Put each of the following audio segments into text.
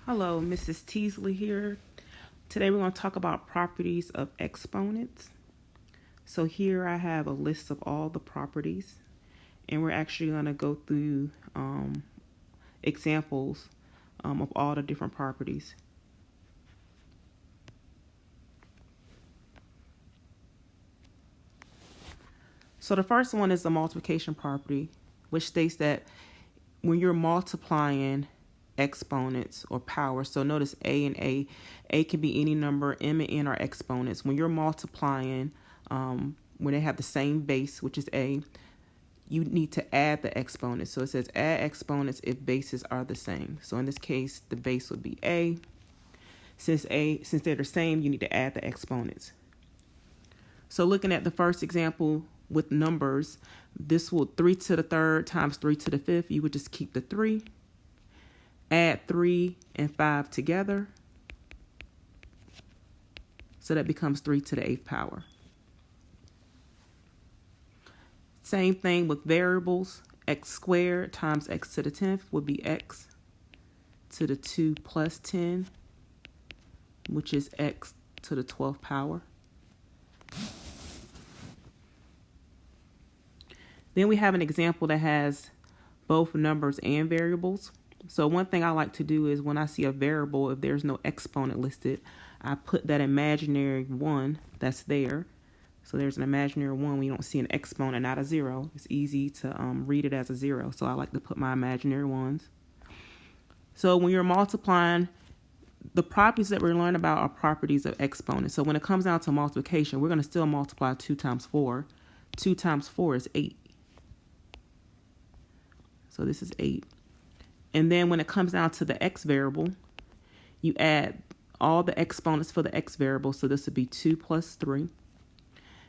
Hello, Mrs. Teasley here. Today we're going to talk about properties of exponents. So here I have a list of all the properties, and we're actually going to go through examples of all the different properties. So the first one is the multiplication property, which states that when you're multiplying exponents or powers, so notice A and A can be any number, M and N are exponents. When you're multiplying, when they have the same base, which is A, you need to add the exponents. So it says add exponents if bases are the same. So in this case, the base would be A. Since they're the same, you need to add the exponents. So looking at the first example with numbers, this will 3 to the third times 3 to the fifth. You would just keep the 3. Add 3 and 5 together. So that becomes 3 to the 8th power. Same thing with variables. X squared times x to the 10th would be x to the 2 plus 10, which is x to the 12th power. Then we have an example that has both numbers and variables. So one thing I like to do is when I see a variable, if there's no exponent listed, I put that imaginary 1 that's there. So there's an imaginary 1 when you don't see an exponent, not a 0. It's easy to read it as a 0. So I like to put my imaginary 1s. So when you're multiplying, the properties that we're learning about are properties of exponents. So when it comes down to multiplication, we're going to still multiply 2 times 4. 2 times 4 is 8. So this is 8. And then when it comes down to the x variable, you add all the exponents for the x variable. So this would be 2 plus 3.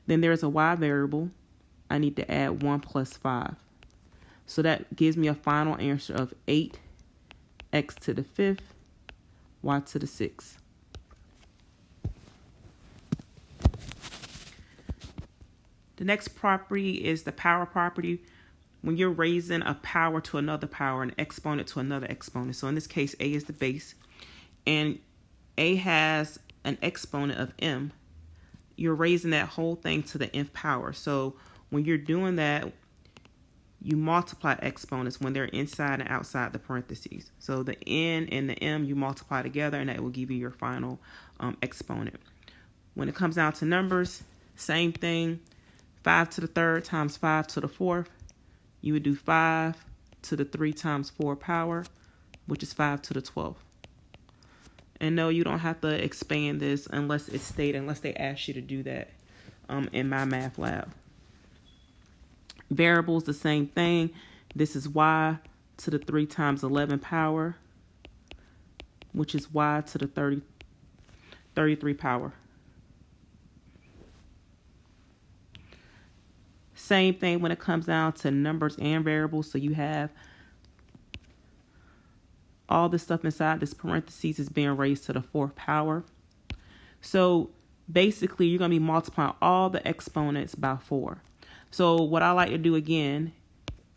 Then there's a y variable. I need to add 1 plus 5. So that gives me a final answer of 8, x to the 5th, y to the 6th. The next property is the power property. When you're raising a power to another power, an exponent to another exponent. So in this case, A is the base, and A has an exponent of M. You're raising that whole thing to the nth power. So when you're doing that, you multiply exponents when they're inside and outside the parentheses. So the N and the M you multiply together, and that will give you your final exponent. When it comes down to numbers, same thing. 5 to the third times 5 to the fourth. You would do 5 to the 3 times 4 power, which is 5 to the 12th. And no, you don't have to expand this unless it's stated, unless they ask you to do that in my math lab. Variables, the same thing. This is y to the 3 times 11 power, which is y to the 33 power. Same thing when it comes down to numbers and variables. So you have all this stuff inside this parentheses is being raised to the 4th power. So basically, you're going to be multiplying all the exponents by 4. So what I like to do again,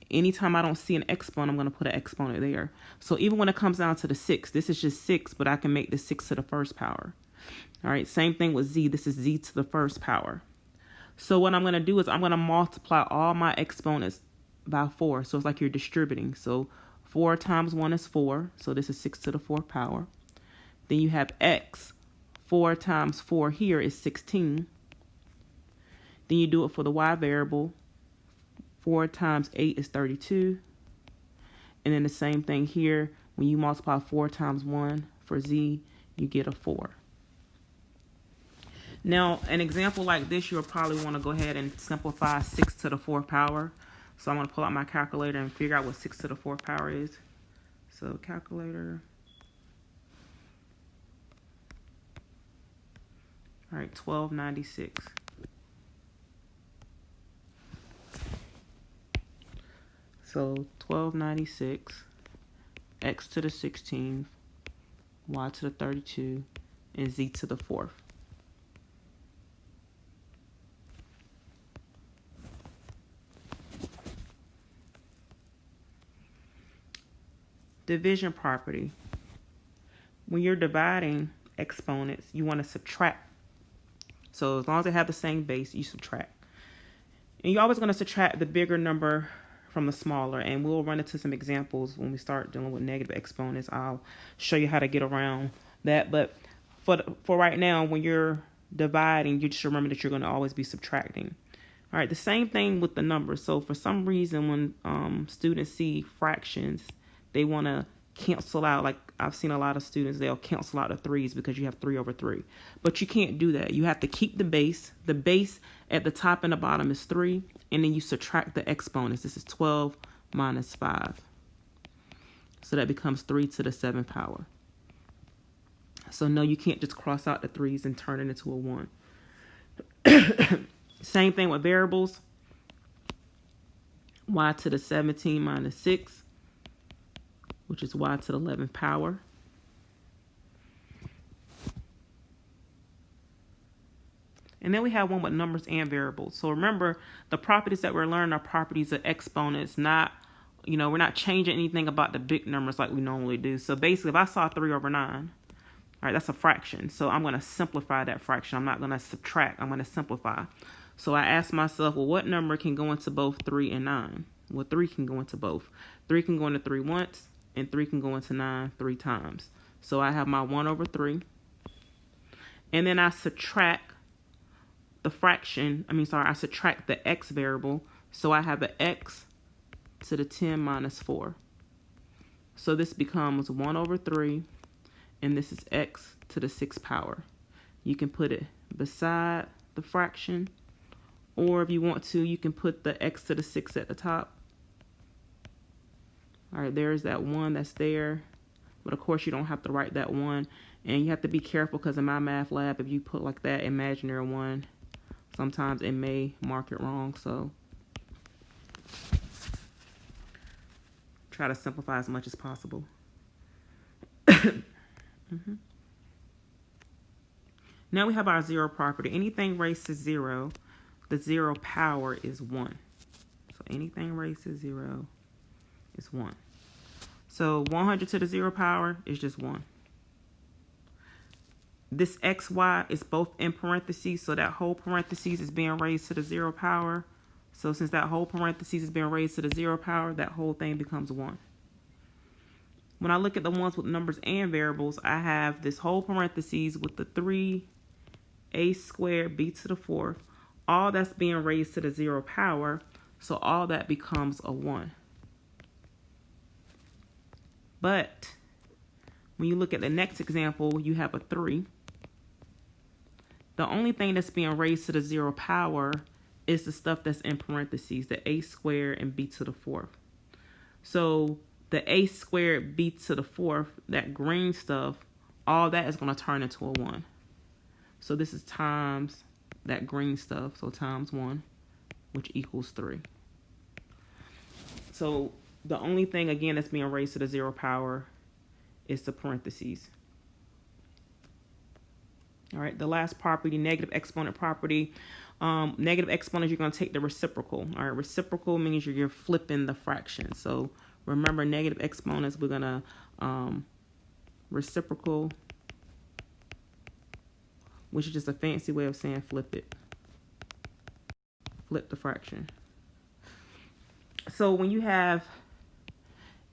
anytime I don't see an exponent, I'm going to put an exponent there. So even when it comes down to the 6, this is just 6, but I can make the 6 to the 1st power. All right, same thing with z. This is z to the 1st power. So what I'm going to do is I'm going to multiply all my exponents by 4. So it's like you're distributing. So 4 times 1 is 4. So this is 6 to the 4th power. Then you have x. 4 times 4 here is 16. Then you do it for the y variable. 4 times 8 is 32. And then the same thing here. When you multiply 4 times 1 for z, you get a 4. Now, an example like this, you'll probably want to go ahead and simplify 6 to the 4th power. So I'm going to pull out my calculator and figure out what 6 to the 4th power is. So calculator. All right, 1296. So 1296, x to the 16th, y to the 32, and z to the 4th. Division property. when you're dividing exponents, you want to subtract. So as long as they have the same base, you subtract. And you're always going to subtract the bigger number from the smaller. And we'll run into some examples when we start dealing with negative exponents. I'll show you how to get around that. But for right now, when you're dividing, you just remember that you're going to always be subtracting. All right, the same thing with the numbers. So for some reason, when students see fractions, they want to cancel out. Like I've seen a lot of students, they'll cancel out the threes because you have 3 over 3. But you can't do that. You have to keep the base. The base at the top and the bottom is 3. And then you subtract the exponents. This is 12 minus 5. So that becomes 3 to the 7th power. So no, you can't just cross out the 3's and turn it into a 1. Same thing with variables. Y to the 17 minus 6, which is y to the 11th power. And then we have one with numbers and variables. So remember, the properties that we're learning are properties of exponents, not, we're not changing anything about the big numbers like we normally do. So basically, if I saw 3 over 9, all right, that's a fraction. So I'm going to simplify that fraction. I'm not going to subtract. I'm going to simplify. So I asked myself, well, what number can go into both 3 and 9? Well, 3 can go into both. 3 can go into 3 once, and 3 can go into 9 3 times. So I have my 1 over 3. And then I subtract the fraction. I subtract the x variable. So I have an x to the 10 minus 4. So this becomes 1 over 3, and this is x to the 6th power. You can put it beside the fraction, or if you want to, you can put the x to the 6 at the top. All right, there's that 1 that's there. But of course, you don't have to write that 1. And you have to be careful because in my math lab, if you put like that imaginary 1, sometimes it may mark it wrong. So try to simplify as much as possible. Now we have our 0 property. Anything raised to 0, the 0 power is 1. So anything raised to 0 is 1. So 100 to the 0 power is just 1. This xy is both in parentheses, so that whole parentheses is being raised to the 0 power. So since that whole parentheses is being raised to the 0 power, that whole thing becomes 1. When I look at the ones with numbers and variables, I have this whole parentheses with the 3a squared b to the 4th. All that's being raised to the 0 power, so all that becomes a 1. But when you look at the next example, you have a 3. The only thing that's being raised to the 0 power is the stuff that's in parentheses, the a squared and b to the 4th. So the a squared b to the 4th, that green stuff, all that is going to turn into a 1. So this is times that green stuff, so times 1, which equals 3. So the only thing, again, that's being raised to the 0 power is the parentheses. All right, the last property, negative exponent property. Negative exponents, you're going to take the reciprocal. All right, reciprocal means you're flipping the fraction. So remember, negative exponents, we're going to reciprocal, which is just a fancy way of saying flip it. Flip the fraction. So when you have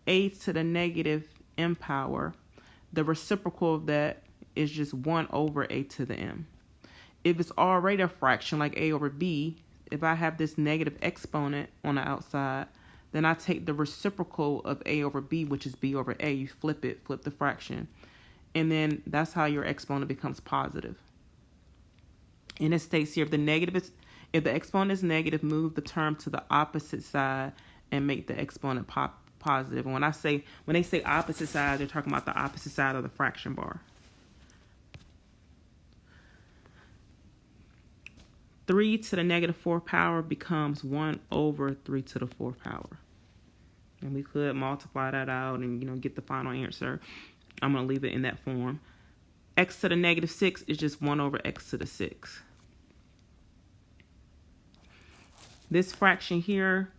a to the negative m power, the reciprocal of that is just 1 over a to the m. If it's already a fraction like a over b, if I have this negative exponent on the outside, then I take the reciprocal of a over b, which is b over a. You flip it, flip the fraction. And then that's how your exponent becomes positive. And it states here, if the exponent is negative, move the term to the opposite side and make the exponent positive. And when they say opposite side, they're talking about the opposite side of the fraction bar. 3 to the negative 4th power becomes 1 over 3 to the 4th power. And we could multiply that out and, get the final answer. I'm going to leave it in that form. X to the negative 6 is just 1 over x to the 6. This fraction here,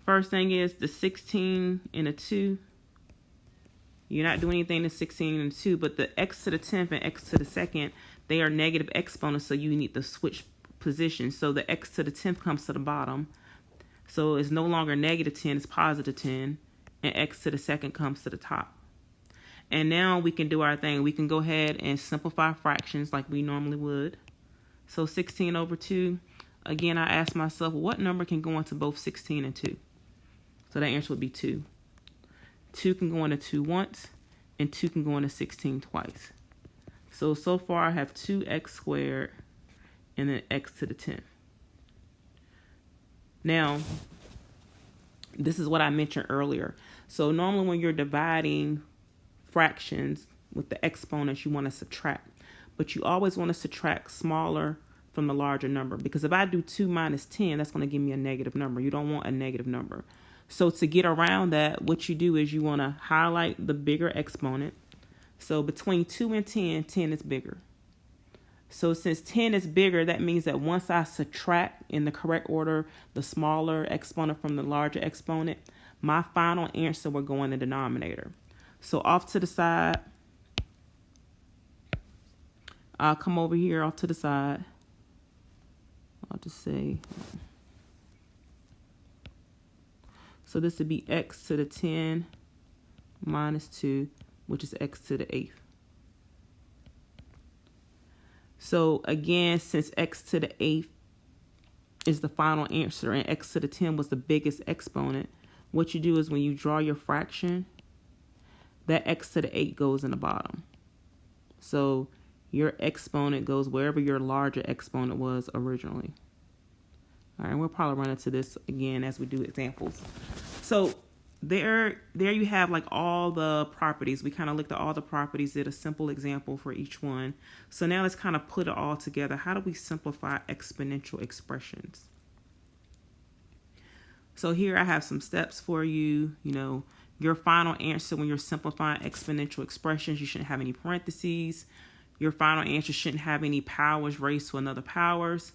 first thing is the 16 and a 2. You're not doing anything to 16 and 2, but the x to the 10th and x to the 2nd, they are negative exponents, so you need to switch positions. So the x to the 10th comes to the bottom. So it's no longer negative 10, it's positive 10. And x to the 2nd comes to the top. And now we can do our thing. We can go ahead and simplify fractions like we normally would. So 16 over 2. Again, I asked myself, what number can go into both 16 and 2? So that answer would be 2. 2 can go into 2 once, and 2 can go into 16 twice. So far I have 2x squared and then x to the 10th. Now, this is what I mentioned earlier. So normally when you're dividing fractions with the exponents, you want to subtract. But you always want to subtract smaller from the larger number. Because if I do 2 minus 10, that's going to give me a negative number. You don't want a negative number. So to get around that, what you do is you want to highlight the bigger exponent. So between 2 and 10, 10 is bigger. So since 10 is bigger, that means that once I subtract in the correct order the smaller exponent from the larger exponent, my final answer will go in the denominator. So off to the side, I'll come over here off to the side. I'll just say, so this would be x to the 10 minus 2, which is x to the 8th. So again, since x to the 8th is the final answer and x to the 10 was the biggest exponent, what you do is when you draw your fraction, that x to the 8 goes in the bottom. So your exponent goes wherever your larger exponent was originally. All right, we'll probably run into this again as we do examples. So there you have like all the properties. We kind of looked at all the properties, did a simple example for each one. So now let's kind of put it all together. How do we simplify exponential expressions? So here I have some steps for you. You know, your final answer when you're simplifying exponential expressions, you shouldn't have any parentheses. Your final answer shouldn't have any powers raised to another powers.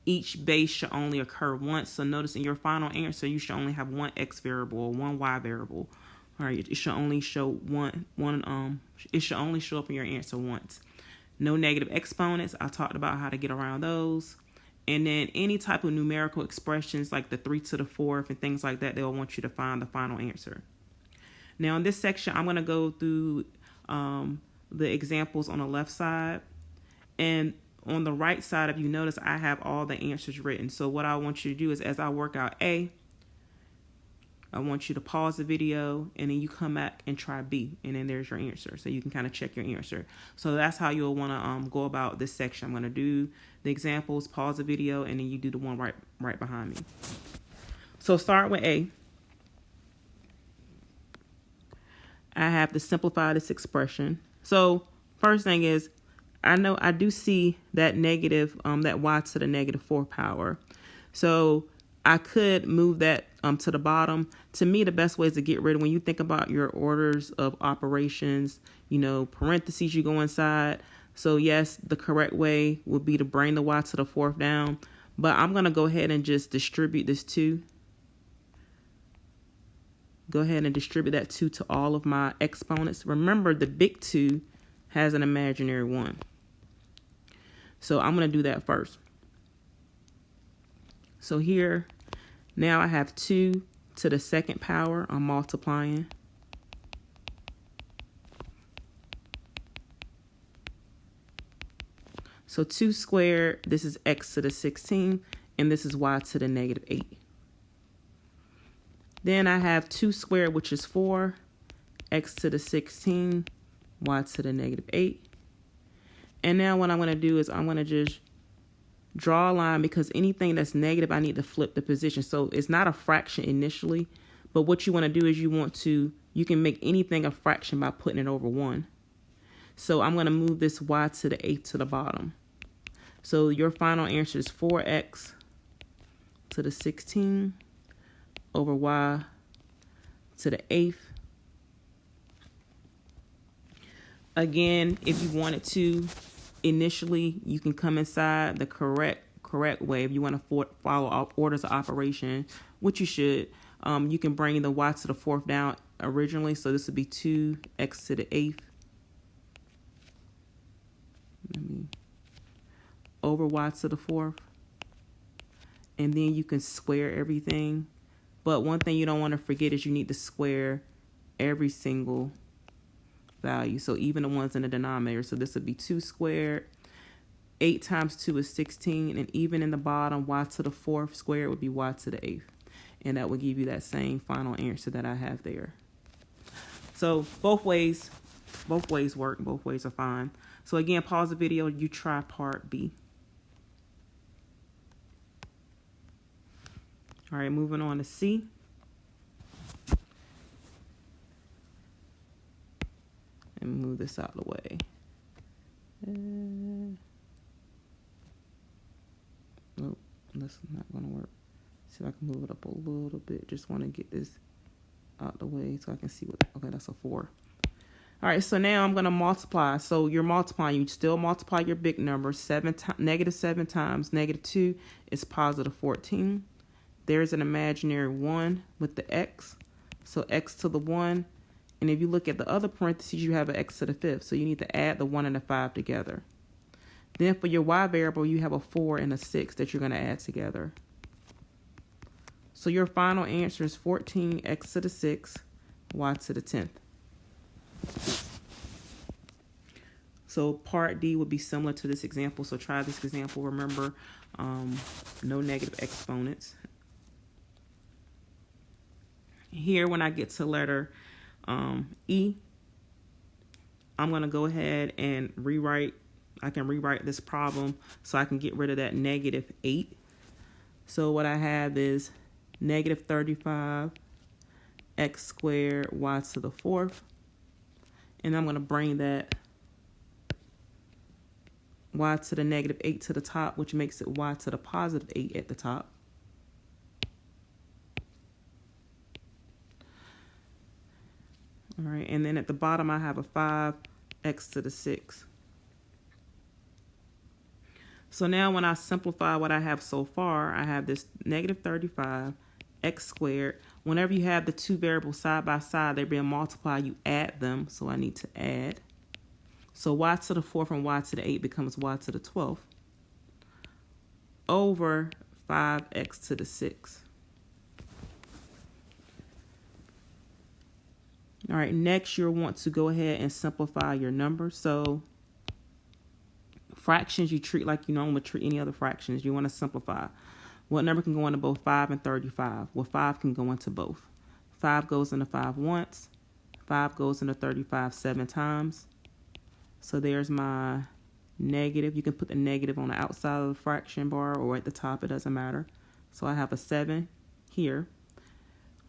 Each base should only occur once. So notice in your final answer, you should only have one x variable or one y variable. All right, it should only show it should only show up in your answer once. No negative exponents. I talked about how to get around those. And then any type of numerical expressions like the 3 to the 4th and things like that, they'll want you to find the final answer. Now in this section, I'm going to go through the examples on the left side. And on the right side, if you notice, I have all the answers written. So what I want you to do is as I work out A, I want you to pause the video and then you come back and try B. And then there's your answer. So you can kind of check your answer. So that's how you'll want to go about this section. I'm going to do the examples, pause the video, and then you do the one right behind me. So start with A. I have to simplify this expression. So first thing is, I know I do see that negative, that y to the negative 4th power. So I could move that to the bottom. To me, the best way is to get rid of, when you think about your orders of operations, you know, parentheses you go inside. So yes, the correct way would be to bring the y to the 4th down. But I'm going to go ahead and just distribute this 2. Go ahead and distribute that 2 to all of my exponents. Remember, the big 2 has an imaginary 1. So I'm going to do that first. So here, now I have 2 to the 2nd power. I'm multiplying. So 2 squared, this is x to the 16th, and this is y to the negative 8. Then I have 2 squared, which is 4, x to the 16, y to the negative 8. And now what I'm going to do is I'm going to just draw a line, because anything that's negative, I need to flip the position. So it's not a fraction initially, but what you want to do is you can make anything a fraction by putting it over 1. So I'm going to move this y to the 8th to the bottom. So your final answer is 4x to the 16 over y to the 8th. Again, if you wanted to, initially, you can come inside the correct way. If you want to follow orders of operation, which you should, you can bring the y to the 4th down originally. So this would be 2x to the 8th. Over y to the 4th. And then you can square everything. But one thing you don't want to forget is you need to square every single value. So even the ones in the denominator. So this would be 2 squared. 8 times 2 is 16. And even in the bottom, y to the 4th squared would be y to the 8th. And that will give you that same final answer that I have there. So both ways work. Both ways are fine. So again, pause the video. You try part B. All right, moving on to C. And move this out of the way. Nope, that's not going to work. See if I can move it up a little bit. Just want to get this out the way so I can see what. Okay, that's a 4. All right, so now I'm going to multiply. So you're multiplying. You still multiply your big number. Negative 7 times negative 2 is positive 14. There's an imaginary 1 with the x. So x to the 1. And if you look at the other parentheses, you have an x to the 5th. So you need to add the 1 and the 5 together. Then for your y variable, you have a 4 and a 6 that you're going to add together. So your final answer is 14x to the 6, y to the 10th. So part D would be similar to this example. So try this example. Remember, no negative exponents. Here, when I get to letter E, I'm going to go ahead and rewrite. I can rewrite this problem so I can get rid of that negative 8. So what I have is negative 35 x squared y to the 4th. And I'm going to bring that y to the negative 8 to the top, which makes it y to the positive 8 at the top. All right, and then at the bottom, I have a 5x to the 6. So now when I simplify what I have so far, I have this negative 35 x squared. Whenever you have the two variables side by side, they're being multiplied, you add them. So I need to add. So y to the 4th and y to the 8 becomes y to the 12th over 5x to the 6. All right, next you'll want to go ahead and simplify your number. So fractions you treat like you normally treat any other fractions. You want to simplify. What number can go into both 5 and 35? Well, 5 can go into both. 5 goes into 5 once. 5 goes into 35 7 times. So there's my negative. You can put the negative on the outside of the fraction bar or at the top. It doesn't matter. So I have a 7 here.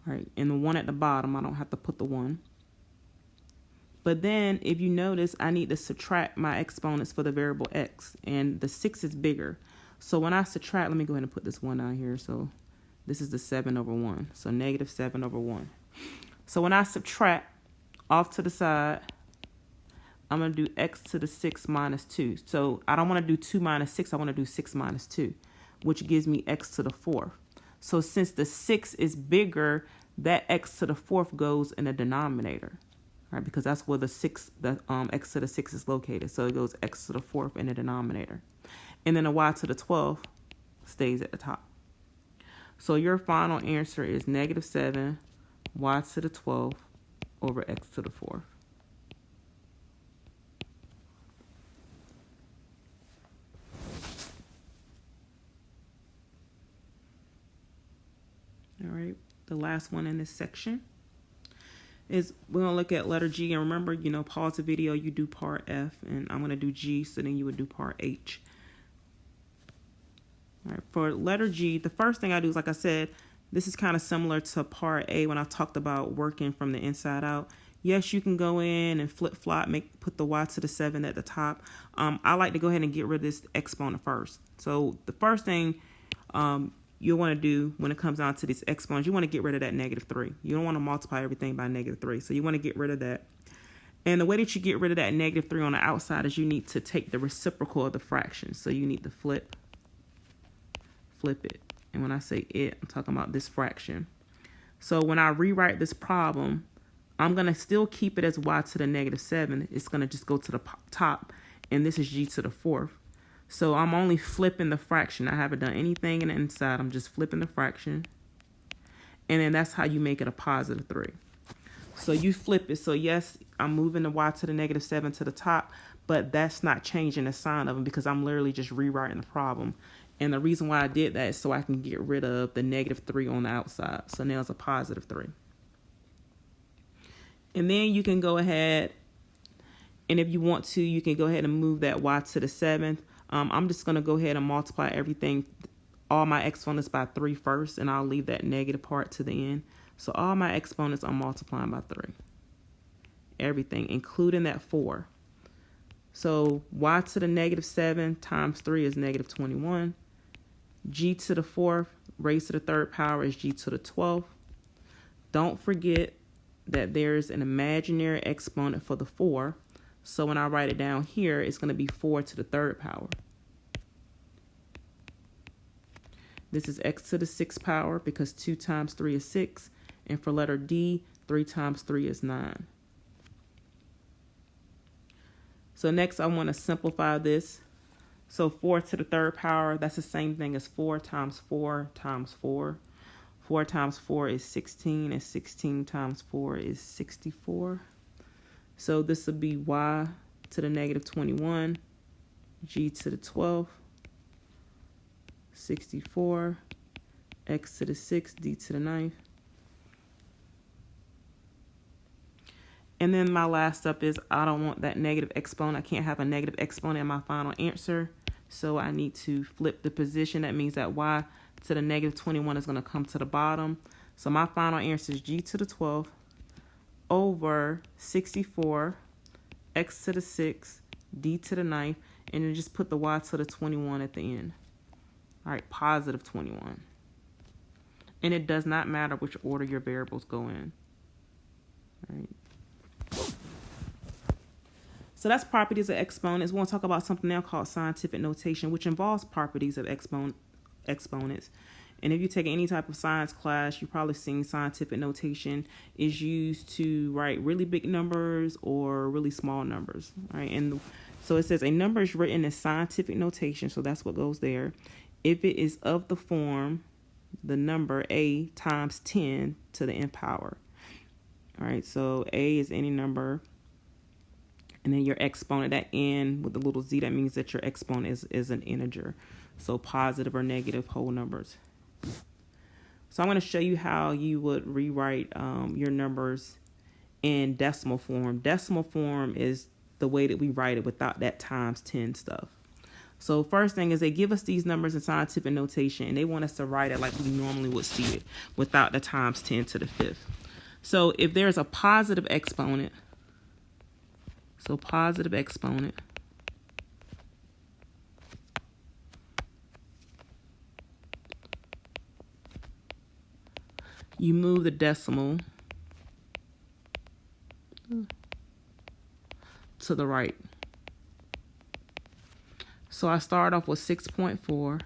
All right, and the 1 at the bottom, I don't have to put the 1. But then if you notice, I need to subtract my exponents for the variable x, and the 6 is bigger. So when I subtract, let me go ahead and put this 1 down here. So this is the 7 over 1. So negative 7 over 1. So when I subtract off to the side, I'm going to do x to the 6 minus 2. So I don't want to do 2 minus 6. I want to do 6 minus 2, which gives me x to the 4th. So since the 6 is bigger, that x to the 4th goes in the denominator, right? Because that's where the x to the 6 is located. So it goes x to the 4th in the denominator. And then the y to the 12th stays at the top. So your final answer is negative 7 y to the 12th over x to the 4th. All right, the last one in this section is we're going to look at letter G. And remember, pause the video, you do part F, and I'm going to do G, so then you would do part H. All right, for letter G, the first thing I do is, like I said, this is kind of similar to part A when I talked about working from the inside out. Yes, you can go in and flip-flop, put the y to the 7 at the top. I like to go ahead and get rid of this exponent first. So the first thing you'll want to do when it comes down to these exponents, you want to get rid of that negative 3. You don't want to multiply everything by negative 3. So you want to get rid of that. And the way that you get rid of that negative 3 on the outside is you need to take the reciprocal of the fraction. So you need to flip it. And when I say it, I'm talking about this fraction. So when I rewrite this problem, I'm going to still keep it as y to the negative 7. It's going to just go to the top, and this is g to the 4th. So I'm only flipping the fraction. I haven't done anything in the inside. I'm just flipping the fraction. And then that's how you make it a positive 3. So you flip it. So yes, I'm moving the y to the negative 7 to the top, but that's not changing the sign of them because I'm literally just rewriting the problem. And the reason why I did that is so I can get rid of the negative 3 on the outside. So now it's a positive 3. And then you can go ahead, and if you want to, you can go ahead and move that y to the 7th. I'm just going to go ahead and multiply everything, all my exponents by 3 first, and I'll leave that negative part to the end. So all my exponents I'm multiplying by 3. Everything, including that 4. So y to the negative 7 times 3 is negative 21. G to the 4th raised to the 3rd power is g to the 12th. Don't forget that there's an imaginary exponent for the 4. So when I write it down here, it's going to be 4 to the 3rd power. This is x to the 6th power because 2 times 3 is 6. And for letter D, 3 times 3 is 9. So next I want to simplify this. So 4 to the 3rd power, that's the same thing as 4 times 4 times 4. 4 times 4 is 16, and 16 times 4 is 64. So this would be y to the negative 21, g to the 12th, 64, x to the 6th, d to the 9th. And then my last step is I don't want that negative exponent. I can't have a negative exponent in my final answer. So I need to flip the position. That means that y to the negative 21 is going to come to the bottom. So my final answer is g to the 12th over 64, x to the 6th, d to the 9th, and then just put the y to the 21 at the end. All right, positive 21. And it does not matter which order your variables go in. All right. So that's properties of exponents. We want to talk about something now called scientific notation, which involves properties of exponents. And if you take any type of science class, you've probably seen scientific notation is used to write really big numbers or really small numbers. Right? And so it says a number is written in scientific notation, so that's what goes there. If it is of the form, the number a times 10 to the n power. All right, so a is any number. And then your exponent, that n with the little z, that means that your exponent is an integer. So positive or negative whole numbers. So I'm going to show you how you would rewrite your numbers in decimal form. Decimal form is the way that we write it without that times 10 stuff. So first thing is they give us these numbers in scientific notation, and they want us to write it like we normally would see it without the times 10 to the 5th. So if there's a positive exponent, you move the decimal to the right. So I start off with 6.4,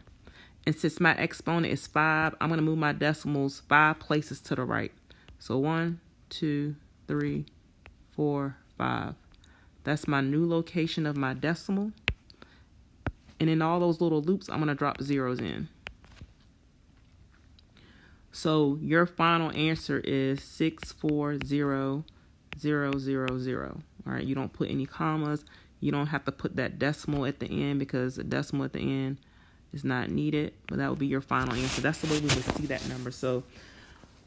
and since my exponent is 5, I'm going to move my decimals 5 places to the right. So 1, 2, 3, 4, 5. That's my new location of my decimal. And in all those little loops, I'm going to drop zeros in. So your final answer is 640,000. All right, you don't put any commas. You don't have to put that decimal at the end because the decimal at the end is not needed. But that would be your final answer. That's the way we would see that number. So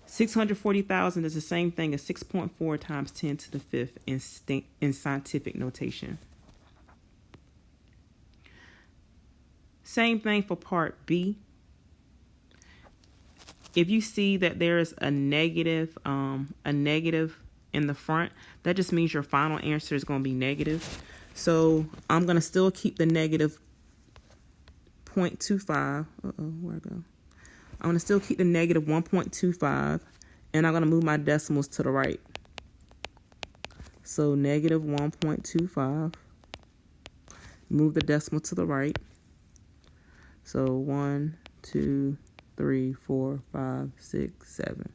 640,000 is the same thing as 6.4 times 10 to the 5th in scientific notation. Same thing for part B. If you see that there is a negative in the front, that just means your final answer is going to be negative. So I'm going to still keep the negative 0.25. Where'd I go? I'm going to still keep the negative 1.25, and I'm going to move my decimals to the right. So negative 1.25. Move the decimal to the right. So 1, 2, 3, 4, 5, 6, 7.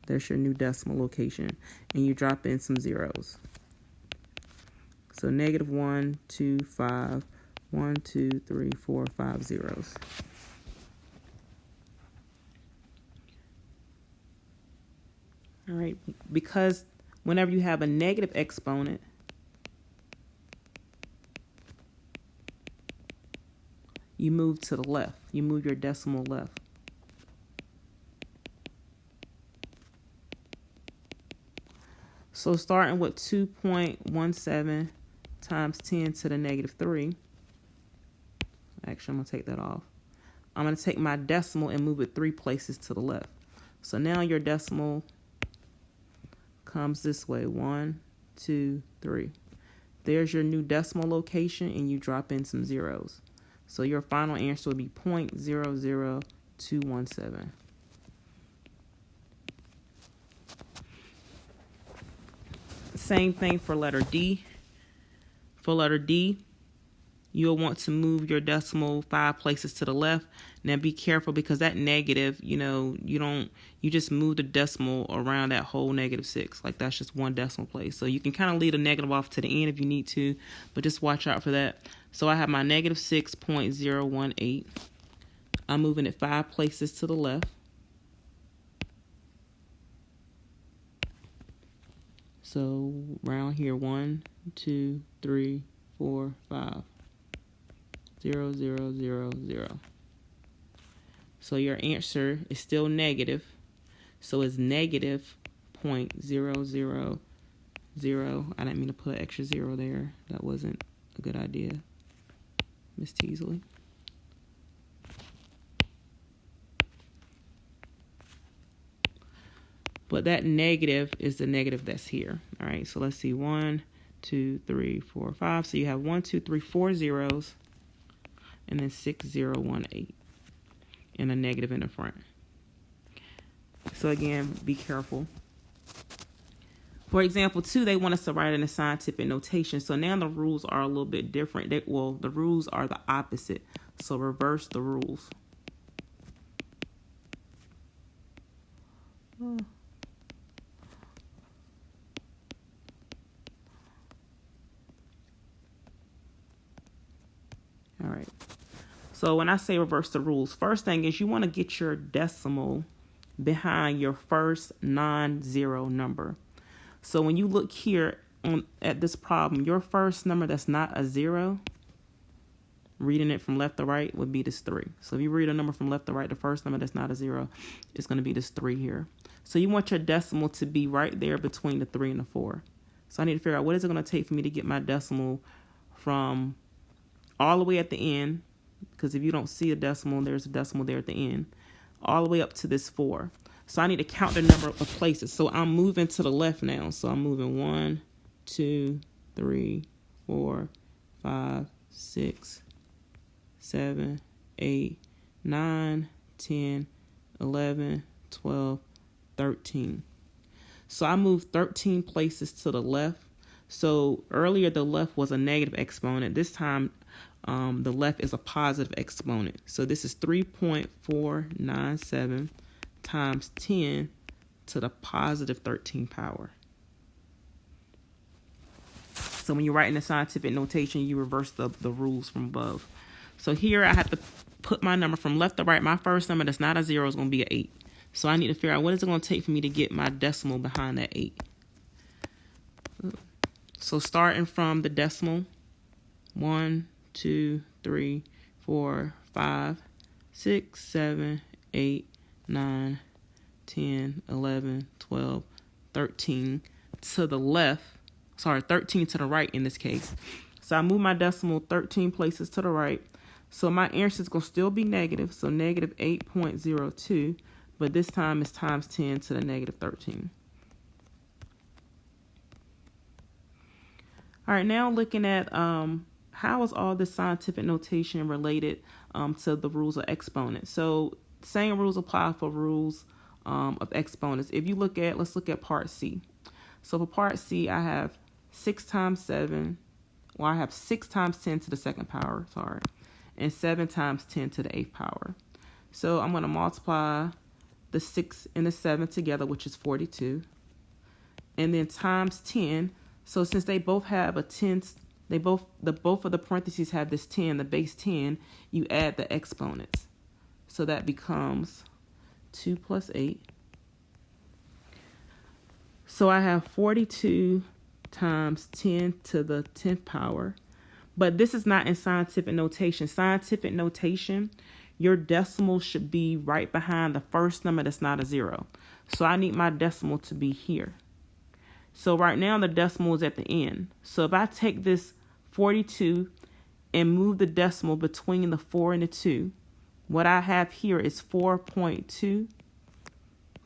There's your new decimal location. And you drop in some zeros. So negative 1, 2, 5, 1, 2, 3, 4, 5 zeros. All right, because whenever you have a negative exponent, you move to the left. You move your decimal left. So starting with 2.17 times 10 to the negative 3. Actually, I'm going to take that off. I'm going to take my decimal and move it 3 places to the left. So now your decimal comes this way. 1, 2, 3. There's your new decimal location, and you drop in some zeros. So your final answer will be 0.00217. Same thing for letter D. For letter D, you'll want to move your decimal 5 places to the left. Now be careful, because that negative, you just move the decimal around that whole -6. Like that's just one decimal place. So you can kind of leave a negative off to the end if you need to, but just watch out for that. So I have my -6.018. I'm moving it 5 places to the left. So around here, 1, 2, 3, 4, 5. 0, 0, 0, 0. So your answer is still negative. So it's negative 0.000. I didn't mean to put an extra 0 there. That wasn't a good idea, Miss Teasley. But that negative is the negative that's here. All right, so let's see. 1, 2, 3, 4, 5. So you have 1, 2, 3, 4 zeros, and then 6018, and a negative in the front. So again, be careful. For example, 2, they want us to write in a scientific notation. So now the rules are a little bit different. The rules are the opposite. So reverse the rules. All right. So when I say reverse the rules, first thing is you want to get your decimal behind your first non-zero number. So when you look here at this problem, your first number that's not a 0, reading it from left to right, would be this 3. So if you read a number from left to right, the first number that's not a 0 is going to be this 3 here. So you want your decimal to be right there between the 3 and the 4. So I need to figure out what is it going to take for me to get my decimal from all the way at the end, because if you don't see a decimal, there's a decimal there at the end, all the way up to this 4. So I need to count the number of places. So I'm moving to the left now. So I'm moving 1, 2, 3, 4, 5, 6, 7, 8, 9, 10, 11, 12, 13. So I moved 13 places to the left. So earlier the left was a negative exponent. This time the left is a positive exponent. So this is 3.497 times 10 to the positive 13 power. So when you're writing the scientific notation, you reverse the rules from above. So here I have to put my number from left to right. My first number that's not a 0 is going to be an 8. So I need to figure out what is it going to take for me to get my decimal behind that 8. So starting from the decimal, 1, 2, 3, 4, 5, 6, 7, 8, 9, 10, 11, 12, 13 to the left. 13 to the right in this case. So I move my decimal 13 places to the right. So my answer is going to still be negative. So negative 8.02. But this time it's times 10 to the negative 13. All right, now looking at how is all this scientific notation related to the rules of exponents. So same rules apply for rules of exponents. If you look at, let's look at part C. So for part C, I have 6 times 7. Well, I have 6 times 10 to the second power, and 7 times 10 to the 8th power. So I'm going to multiply the 6 and the 7 together, which is 42. And then times 10. So since they both have a 10, both of the parentheses have this 10, the base 10, you add the exponents. So that becomes 2 plus 8. So I have 42 times 10 to the 10th power. But this is not in scientific notation. Scientific notation, your decimal should be right behind the first number that's not a 0. So I need my decimal to be here. So right now the decimal is at the end. So if I take this 42 and move the decimal between the 4 and the 2, what I have here is 4.2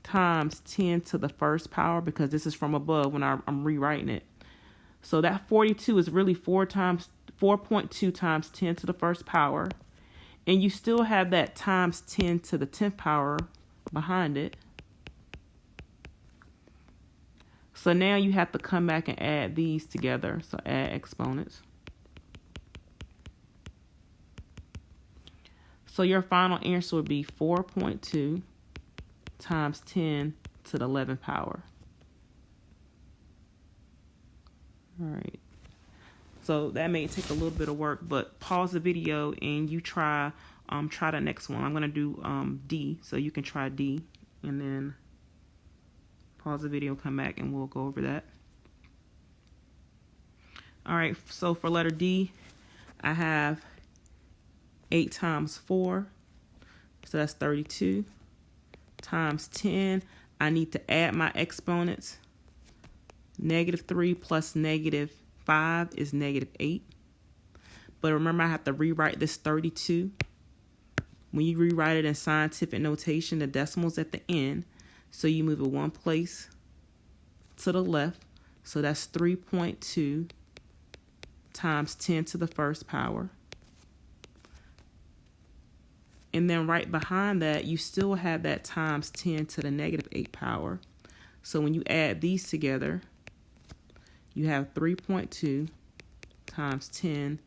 times 10 to the first power, because this is from above when I'm rewriting it. So that 42 is really 4.2 times 10 to the first power. And you still have that times 10 to the 10th power behind it. So now you have to come back and add these together. So add exponents. So your final answer would be 4.2 times 10 to the 11th power. All right. So that may take a little bit of work, but pause the video and you try the next one. I'm going to do D, so you can try D, and then pause the video, come back, and we'll go over that. All right, so for letter D, I have 8 times 4, so that's 32, times 10. I need to add my exponents. -3 plus -5 is -8. But remember, I have to rewrite this 32. When you rewrite it in scientific notation, the decimal's at the end. So you move it one place to the left. So that's 3.2 times 10 to the first power. And then right behind that, you still have that times 10 to the -8 power. So when you add these together, you have 3.2 times 10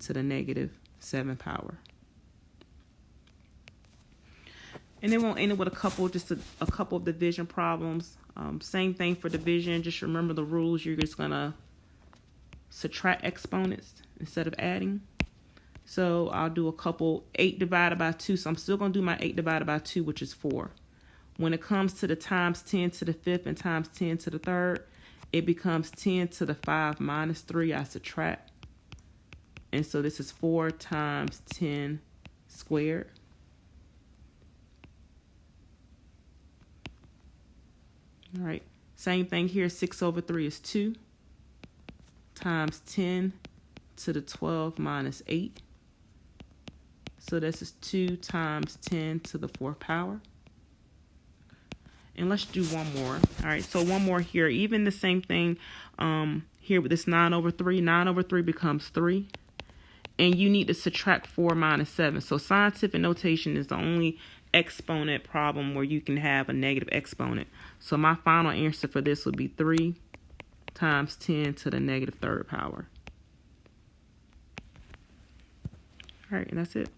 to the -7 power. And then we'll end it with a couple of division problems. Same thing for division. Just remember the rules. You're just going to subtract exponents instead of adding. So I'll do a couple. 8 divided by 2. So I'm still going to do my 8 divided by 2, which is 4. When it comes to the times 10 to the 5th and times 10 to the 3rd, it becomes 10 to the 5 minus 3. I subtract. And so this is 4 times 10 squared. All right, same thing here. 6 over 3 is 2 times 10 to the 12 minus 8. So this is 2 times 10 to the 4th power. And let's do one more. All right, so one more here. Even the same thing here with this 9 over 3. 9 over 3 becomes 3. And you need to subtract 4 minus 7. So scientific notation is the only exponent problem where you can have a negative exponent. So my final answer for this would be 3 times 10 to the -3rd power. All right, and that's it.